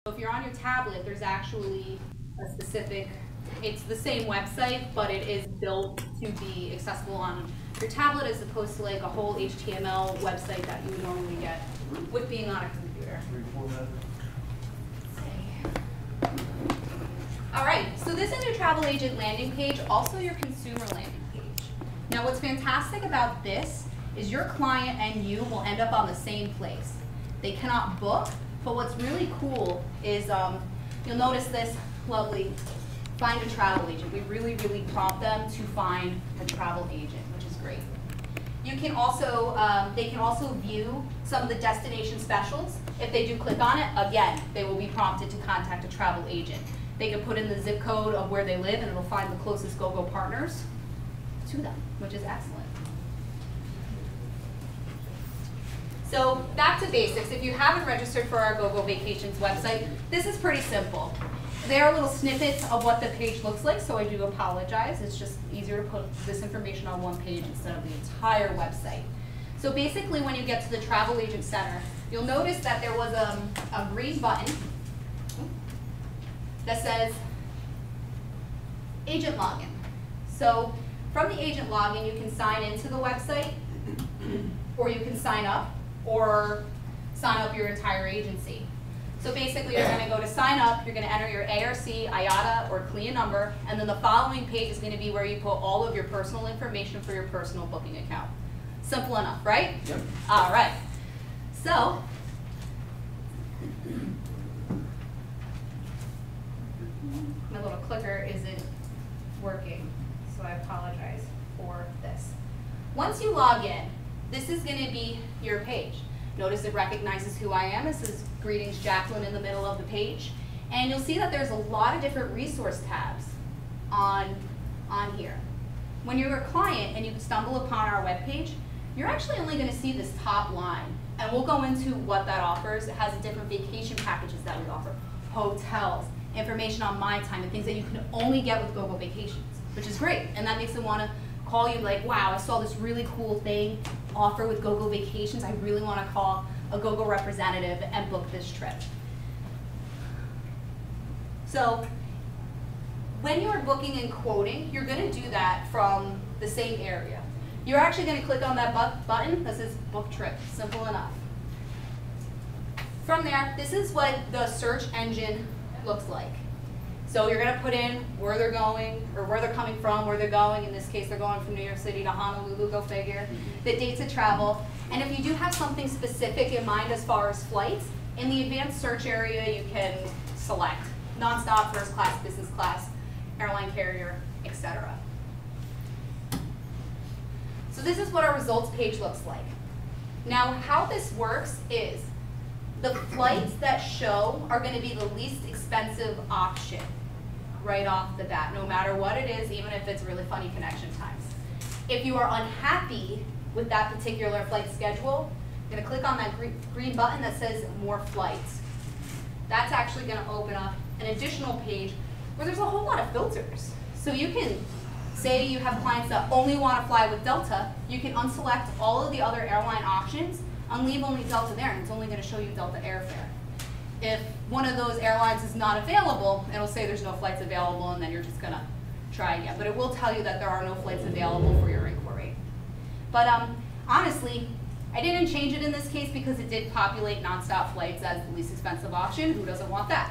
So if you're on your tablet, there's actually a specific, it's the same website, but it is built to be accessible on your tablet as opposed to like a whole HTML website that you would normally get with being on a computer. All right, so this is your travel agent landing page, also your consumer landing page. Now what's fantastic about this is your client and you will end up on the same place. They cannot book, but what's really cool is you'll notice this lovely find a travel agent. We really prompt them to find a travel agent, which is great. You can also, they can also view some of the destination specials. If they do click on it, again, they will be prompted to contact a travel agent. They can put in the zip code of where they live and it'll find the closest GoGo partners to them, which is excellent. So back to basics. If you haven't registered for our GoGo Vacations website, this is pretty simple. There are little snippets of what the page looks like, so I do apologize. It's just easier to put this information on one page instead of the entire website. So basically when you get to the Travel Agent Center, you'll notice that there was a green button that says Agent Login. So from the agent login, you can sign into the website, or you can sign up, or sign up your entire agency. So basically, you're going to go to sign up, you're going to enter your ARC, IATA, or CLIA number, and then the following page is going to be where you put all of your personal information for your personal booking account. Simple enough, right? Yep. All right. So, my little clicker isn't working, so I apologize for this. Once you log in, this is going to be your page. Notice it recognizes who I am. It says Greetings Jacqueline in the middle of the page. And you'll see that there's a lot of different resource tabs on here. When you're a client and you stumble upon our webpage, you're actually only going to see this top line. And we'll go into what that offers. It has different vacation packages that we offer, hotels, information on my time, and things that you can only get with GoGo Vacations, which is great. And that makes them want to call you like, wow, I saw this really cool thing offer with GoGo Vacations. I really want to call a GoGo representative and book this trip. So when you're booking and quoting, you're going to do that from the same area. You're actually going to click on that button that says book trip. Simple enough. From there, this is what the search engine looks like. So you're going to put in where they're going, or where they're coming from, where they're going. In this case, they're going from New York City to Honolulu, go figure. The dates of travel. And if you do have something specific in mind as far as flights, in the advanced search area, you can select nonstop, first class, business class, airline carrier, etc. So this is what our results page looks like. Now, how this works is the flights that show are going to be the least expensive option right off the bat, no matter what it is, even if it's really funny connection times. If you are unhappy with that particular flight schedule, you're going to click on that green button that says More Flights. That's actually going to open up an additional page where there's a whole lot of filters. So you can say you have clients that only want to fly with Delta, you can unselect all of the other airline options and leave only Delta there, and it's only going to show you Delta airfare. If one of those airlines is not available, it'll say there's no flights available, and then you're just going to try again. But it will tell you that there are no flights available for your inquiry. But honestly, I didn't change it in this case because it did populate nonstop flights as the least expensive option. Who doesn't want that?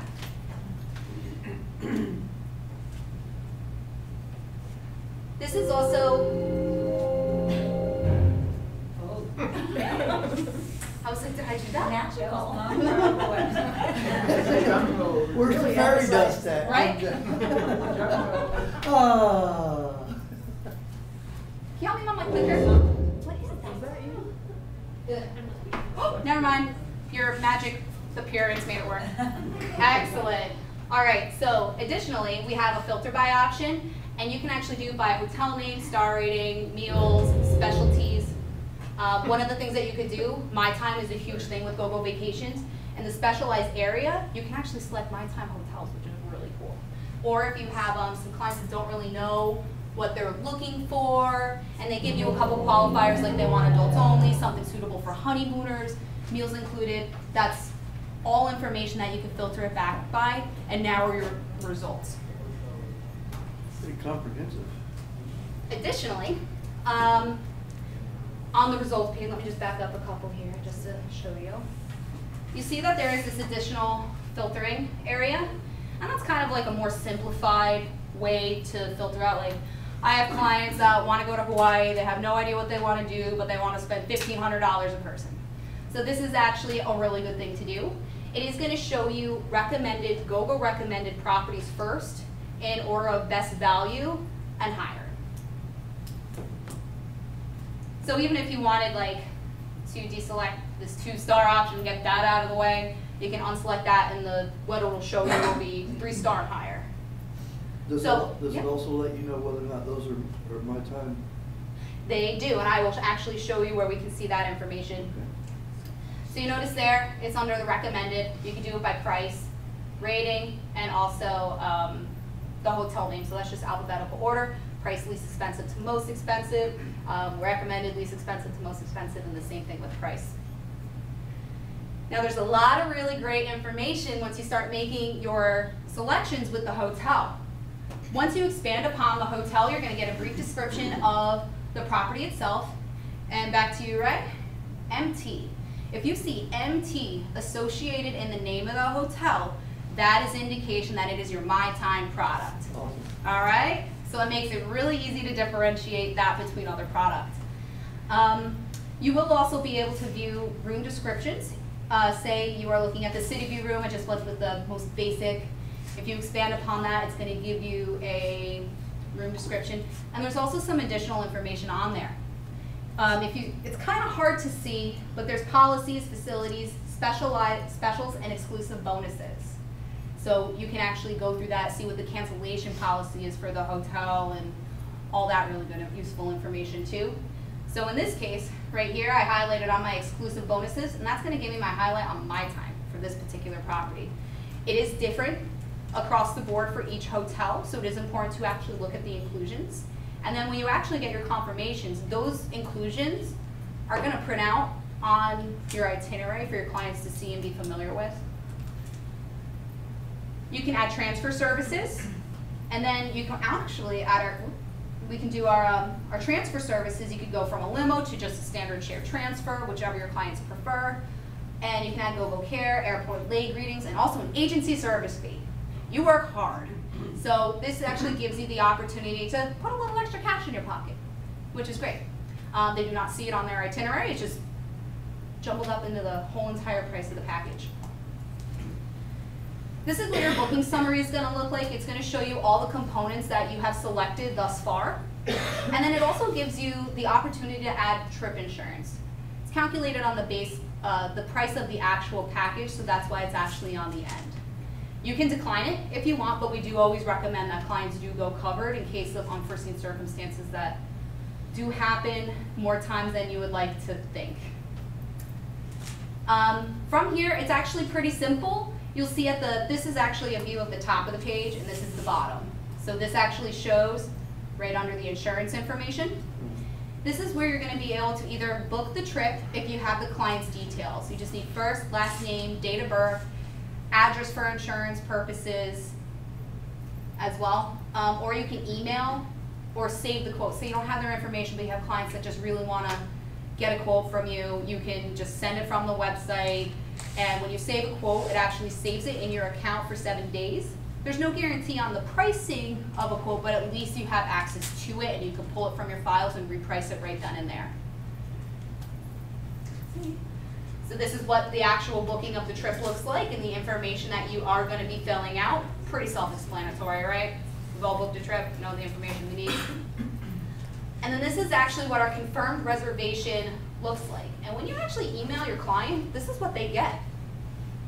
This is also... How sick did I do that? Natural. Where's the fairy dust at? Right? Can you help me on my clicker? What is that? Oh, never mind. Your magic appearance made it work. Excellent. All right, so additionally, we have a filter by option, and you can actually do by hotel name, star rating, meals, specialties. One of the things that you could do, My Time is a huge thing with GoGo Vacations. In the specialized area, you can actually select My Time hotels, which is really cool. Or if you have some clients that don't really know what they're looking for, and they give you a couple qualifiers like they want adults only, something suitable for honeymooners, meals included, that's all information that you can filter it back by and narrow your results. Pretty comprehensive. Additionally, on the results page, let me just back up a couple here just to show you. You see that there is this additional filtering area, and that's kind of like a more simplified way to filter out. Like, I have clients that want to go to Hawaii, they have no idea what they want to do, but they want to spend $1,500 a person. So this is actually a really good thing to do. It is going to show you recommended, GoGo recommended properties first in order of best value and higher. So even if you wanted like to deselect this 2-star option, get that out of the way, you can unselect that and what it will show you will be 3-star and higher. Does Yeah. it also let you know whether or not those are my time? They do, and I will actually show you where we can see that information. Okay. So you notice there, it's under the recommended. You can do it by price, rating, and also the hotel name. So that's just alphabetical order. Price least expensive to most expensive, recommended least expensive to most expensive, and the same thing with price. Now there's a lot of really great information once you start making your selections with the hotel. Once you expand upon the hotel, you're going to get a brief description of the property itself. And back to you, right? MT. If you see MT associated in the name of the hotel, that is indication that it is your My Time product. Awesome. All right? So it makes it really easy to differentiate that between other products. You will also be able to view room descriptions. Say you are looking at the City View room, I just went with the most basic. If you expand upon that, it's going to give you a room description. And there's also some additional information on there. It's kind of hard to see, but there's policies, facilities, specials, and exclusive bonuses. So you can actually go through that, see what the cancellation policy is for the hotel, and all that really good and useful information too. So in this case, right here, I highlighted on my exclusive bonuses, and that's going to give me my highlight on My Time for this particular property. It is different across the board for each hotel, so it is important to actually look at the inclusions. And then when you actually get your confirmations, those inclusions are going to print out on your itinerary for your clients to see and be familiar with. You can add transfer services, and then you can actually add we can do our transfer services. You could go from a limo to just a standard shared transfer, whichever your clients prefer. And you can add GoGo Care, airport late greetings, and also an agency service fee. You work hard. So this actually gives you the opportunity to put a little extra cash in your pocket, which is great. They do not see it on their itinerary. It's just jumbled up into the whole entire price of the package. This is what your booking summary is going to look like. It's going to show you all the components that you have selected thus far. And then it also gives you the opportunity to add trip insurance. It's calculated on the price of the actual package, so that's why it's actually on the end. You can decline it if you want, but we do always recommend that clients do go covered in case of unforeseen circumstances that do happen more times than you would like to think. From here, it's actually pretty simple. You'll see this is actually a view of the top of the page, and this is the bottom. So this actually shows right under the insurance information. This is where you're going to be able to either book the trip if you have the client's details. You just need first, last name, date of birth, address for insurance purposes as well. Or you can email or save the quote. So you don't have their information, but you have clients that just really want to get a quote from you. You can just send it from the website. And when you save a quote, it actually saves it in your account for 7 days. There's no guarantee on the pricing of a quote, but at least you have access to it and you can pull it from your files and reprice it right then and there. So this is what the actual booking of the trip looks like and the information that you are going to be filling out. Pretty self-explanatory, right? We've all booked a trip, know the information we need. And then this is actually what our confirmed reservation looks like. And when you actually email your client, this is what they get.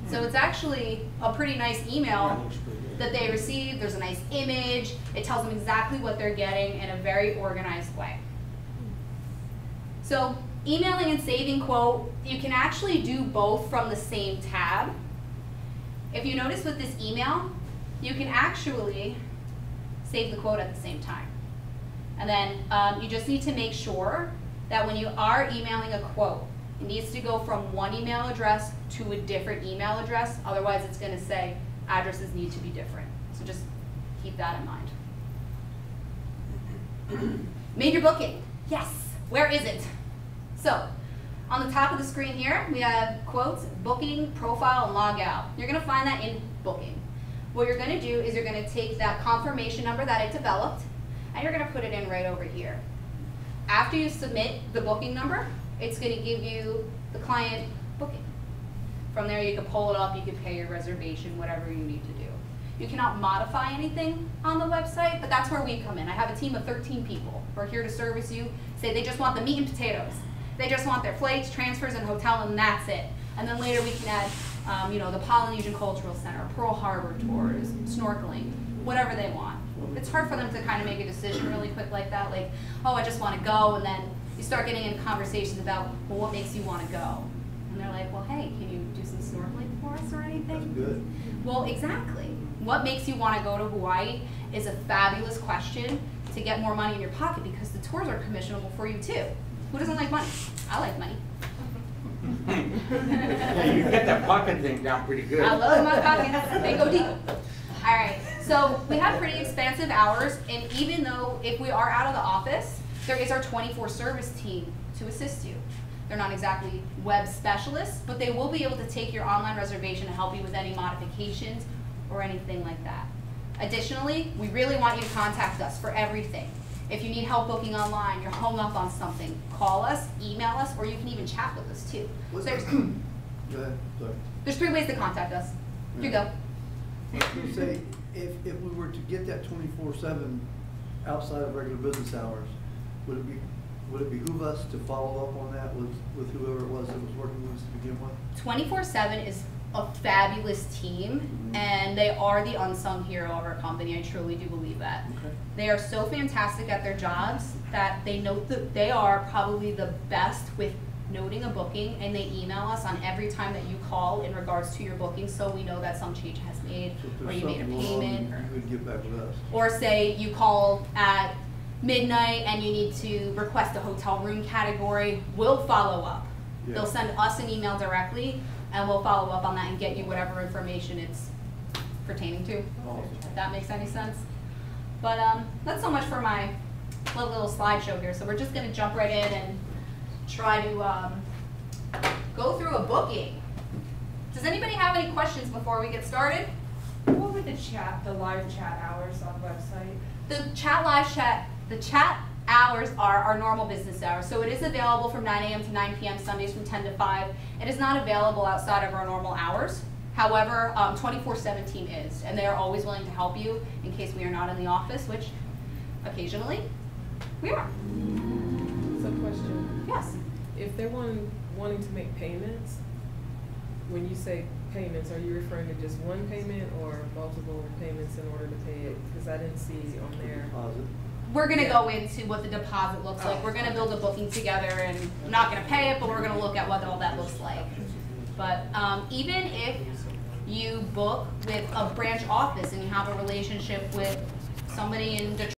So it's actually a pretty nice email that they receive. There's a nice image. It tells them exactly what they're getting in a very organized way. So emailing and saving quote, you can actually do both from the same tab. If you notice with this email, you can actually save the quote at the same time. And then you just need to make sure that when you are emailing a quote, It needs to go from one email address to a different email address, otherwise it's gonna say addresses need to be different. So just keep that in mind. Made your booking. Yes. Where is it? So, on the top of the screen here, we have quotes, booking, profile, and log out. You're gonna find that in booking. What you're gonna do is you're gonna take that confirmation number that it developed, and you're gonna put it in right over here. After you submit the booking number, it's gonna give you the client booking. From there, you can pull it up, you can pay your reservation, whatever you need to do. You cannot modify anything on the website, but that's where we come in. I have a team of 13 people. We're here to service you. Say they just want the meat and potatoes. They just want their flights, transfers, and hotel, and that's it. And then later we can add, the Polynesian Cultural Center, Pearl Harbor tours, snorkeling, whatever they want. It's hard for them to kind of make a decision really quick like that, like, oh, I just want to go, and then you start getting into conversations about, well, what makes you want to go? And they're like, well, hey, can you do some snorkeling for us or anything? That's good. Well, exactly. What makes you want to go to Hawaii is a fabulous question to get more money in your pocket, because the tours are commissionable for you too. Who doesn't like money? I like money. Yeah, you get that pocket thing down pretty good. I love my pockets. They go deep. All right, so we have pretty expansive hours, and even though if we are out of the office, there is our 24 service team to assist you. They're not exactly web specialists, but they will be able to take your online reservation and help you with any modifications or anything like that. Additionally, we really want you to contact us for everything. If you need help booking online, you're hung up on something, call us, email us, or you can even chat with us too. So Go ahead, sorry. there's 3 ways to contact us. Here you go. I was gonna say, if we were to get that 24/7 outside of regular business hours, would it behoove us to follow up on that with whoever it was that was working with us to begin with? 24/7 is a fabulous team, and they are the unsung hero of our company. I truly do believe that. Okay. They are so fantastic at their jobs that they note that they are probably the best with noting a booking, and they email us on every time that you call in regards to your booking, so we know that some change has made, So if or there's you made a something going on, payment, you would get back with us. or say you call at midnight and you need to request a hotel room category, we'll follow up. Yeah. They'll send us an email directly, and we'll follow up on that and get you whatever information it's pertaining to, Awesome. if that makes any sense. But that's so much for my little slideshow here, so we're just gonna jump right in and try to go through a booking. Does anybody have any questions before we get started? What were the live chat hours on the website? The chat hours are our normal business hours. So it is available from 9 a.m. to 9 p.m. Sundays from 10 to 5. It is not available outside of our normal hours. However, 24/7 team is, and they are always willing to help you in case we are not in the office, which occasionally we are. So question, Yes. if they're wanting to make payments, when you say payments, are you referring to just one payment or multiple payments in order to pay it? Because I didn't see on there. Deposit. We're going to go into what the deposit looks like. We're going to build a booking together, and I'm not going to pay it, but we're going to look at what all that looks like. But even if you book with a branch office and you have a relationship with somebody in Detroit,